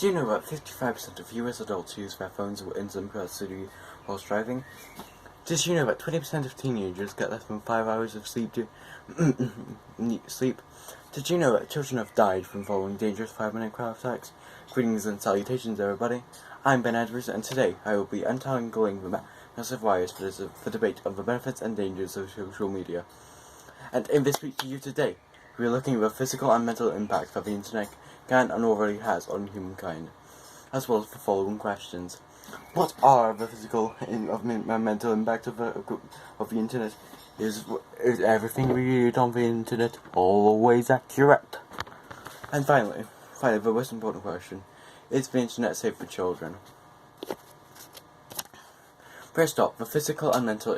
Did you know that 55% of US adults use their phones in some capacity whilst driving? Did you know that 20% of teenagers get less than 5 hours of sleep? Did you know that children have died from following dangerous 5-minute car attacks? Greetings and salutations, everybody. I'm Ben Edwards, and today I will be untangling the massive wires for debate of the benefits and dangers of social media. And in this speech to you today, we are looking at the physical and mental impact that the internet can and already has on humankind, as well as the following questions. What are the physical and mental impact of the internet? Is everything we read on the internet always accurate? And finally, the most important question, is the internet safe for children? First off, the physical and mental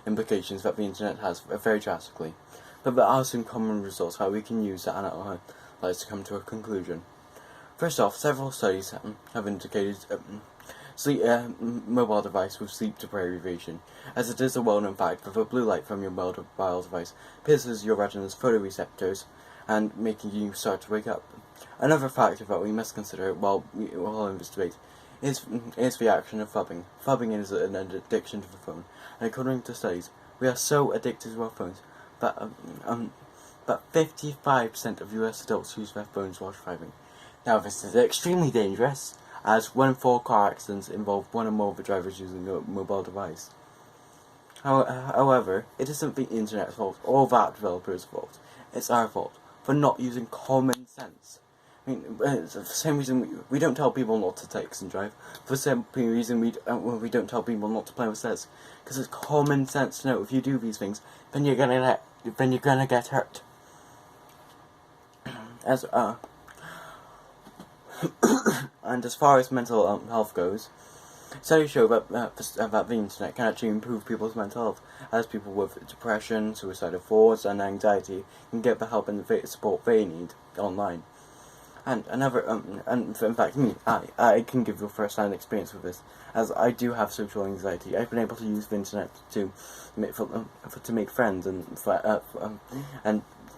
implications that the internet has vary drastically, but there are some common results that we can use to analyze to come to a conclusion. First off, several studies have indicated mobile device with sleep deprivation, as it is a well-known fact that the blue light from your mobile device pierces your retina's photoreceptors and making you start to wake up. Another factor that we must consider while in this debate is the action of phubbing. Phubbing is an addiction to the phone, and according to studies, we are so addicted to our phones that 55% of US adults use their phones while driving. Now, this is extremely dangerous, as 1 in 4 car accidents involve one or more of the drivers using a mobile device. However, it isn't the internet's fault or that developer's fault. It's our fault for not using common sense. I mean, it's the same reason we don't tell people not to text and drive. For the same reason we don't tell people not to play with sets, because it's common sense to know if you do these things, then you're gonna get hurt. And as far as mental health goes, studies show that the internet can actually improve people's mental health, as people with depression, suicidal thoughts, and anxiety can get the help and the support they need online. And in fact, I can give you a first-hand experience with this, as I do have social anxiety. I've been able to use the internet to make friends and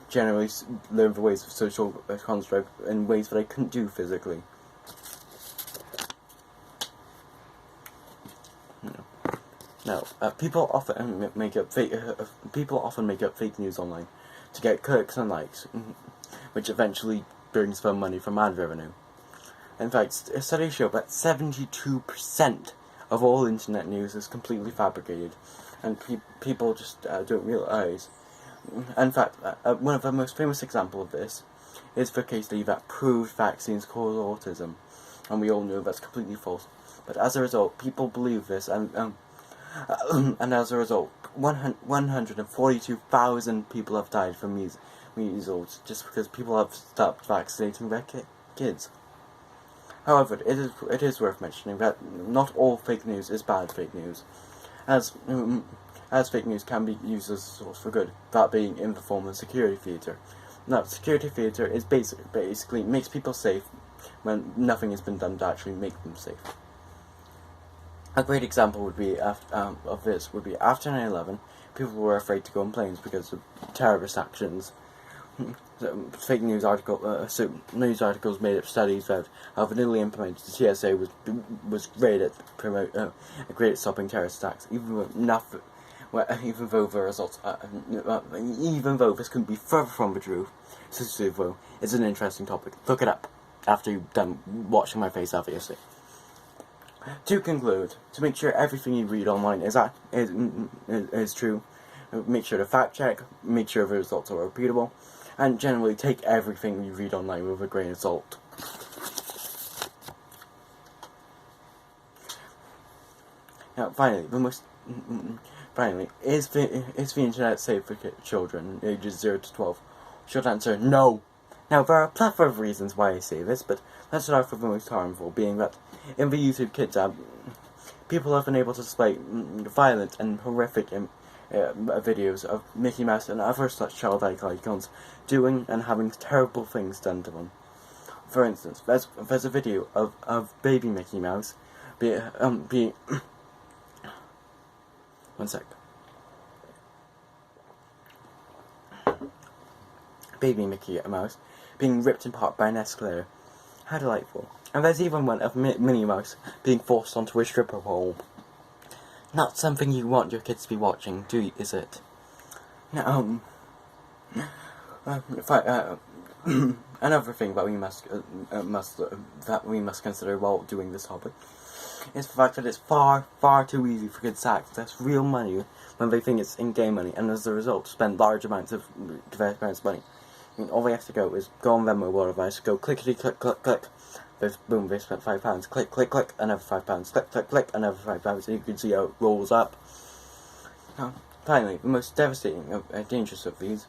generally learn the ways of social construct in ways that I couldn't do physically. Now, people often make up fake news online to get clicks and likes, which eventually brings them money from ad revenue. In fact, studies show that 72% of all internet news is completely fabricated, and people just don't realize. In fact, one of the most famous examples of this is the case study that proved vaccines cause autism, and we all know that's completely false. But as a result, people believe this, and as a result, 142,000 people have died from measles just because people have stopped vaccinating their kids. However, it is worth mentioning that not all fake news is bad fake news, as fake news can be used as a source for good, that being in the form of security theatre. Now, security theatre is basically makes people safe when nothing has been done to actually make them safe. A great example would be after 9/11, people were afraid to go on planes because of terrorist actions. Fake news news articles made up studies that how the newly implemented TSA was great at stopping terrorist attacks, even though this couldn't be further from the truth. It's an interesting topic. Look it up after you've done watching my face, obviously. To conclude, to make sure everything you read online is true, make sure to fact check, make sure the results are repeatable, and generally take everything you read online with a grain of salt. Now, finally, is the internet safe for children ages 0 to 12? Short answer, no. Now, there are a plethora of reasons why I say this, but let's start with the most harmful, being that in the YouTube Kids app, people have been able to display violent and horrific videos of Mickey Mouse and other such childlike icons doing and having terrible things done to them. For instance, there's a video of baby Mickey Mouse being one sec. Baby Mickey Mouse being ripped apart by an escalator, How delightful. And there's even one of Minnie Mouse being forced onto a stripper pole. Not something you want your kids to be watching, is it? Now, another thing that we must consider while doing this hobby is the fact that it's far too easy for kids to access real money when they think it's in-game money, and as a result spend large amounts of their parents' money. I mean, all they have to go is go on their mobile device, go clickety click click click. Boom, they spent £5. Click, click, click, another £5. Click, click, click, another £5. And you can see how it rolls up. Finally, the most devastating and dangerous of these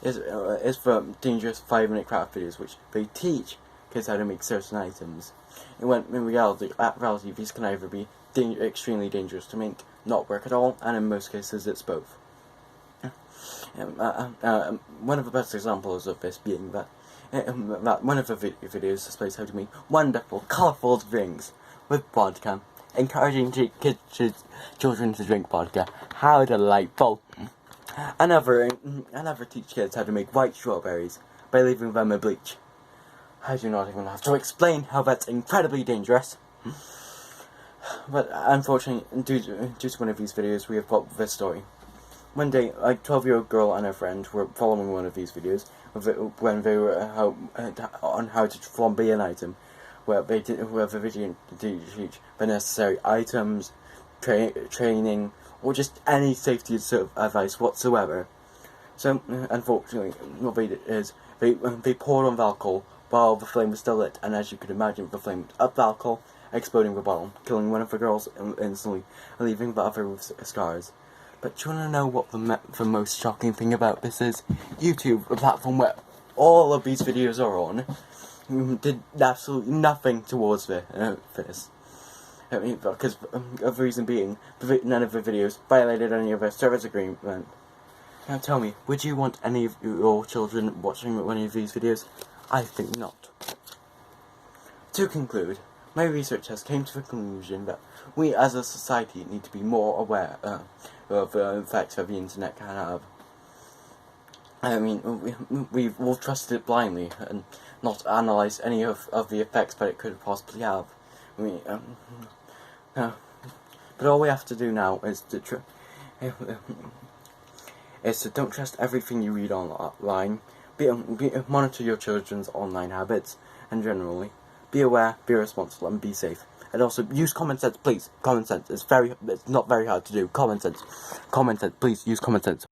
is the dangerous 5-minute craft videos, which they teach kids how to make certain items. And when in reality, these can either be extremely dangerous to make, not work at all, and in most cases it's both. One of the best examples of this being that one of the videos displays how to make wonderful, colourful drinks with vodka, encouraging children to drink vodka. How delightful! Another teach kids how to make white strawberries by leaving them in bleach. I do not even have to explain how that's incredibly dangerous. But unfortunately, due to one of these videos, we have got this story. One day, a 12-year-old girl and her friend were following one of these videos when they were on how to flambe an item, where the video teach the necessary items, training, or just any safety advice whatsoever. So, unfortunately, what they did is they poured on the alcohol while the flame was still lit, and as you could imagine, the flame up the alcohol, exploding the bottle, killing one of the girls instantly, and leaving the other with scars. But do you want to know what the most shocking thing about this is? YouTube, the platform where all of these videos are on, did absolutely nothing towards this. I mean, because of the reason being, none of the videos violated any of their service agreement. Now tell me, would you want any of your children watching one of these videos? I think not. To conclude, my research has come to the conclusion that we as a society need to be more aware of the effects that the internet can have. I mean, we've all trusted it blindly and not analysed any of the effects that it could possibly have. I mean, but all we have to do now is to don't trust everything you read online. Monitor your children's online habits, and generally, be aware, be responsible, and be safe. And also, use common sense, please. Common sense. It's not very hard to do. Common sense. Please, use common sense.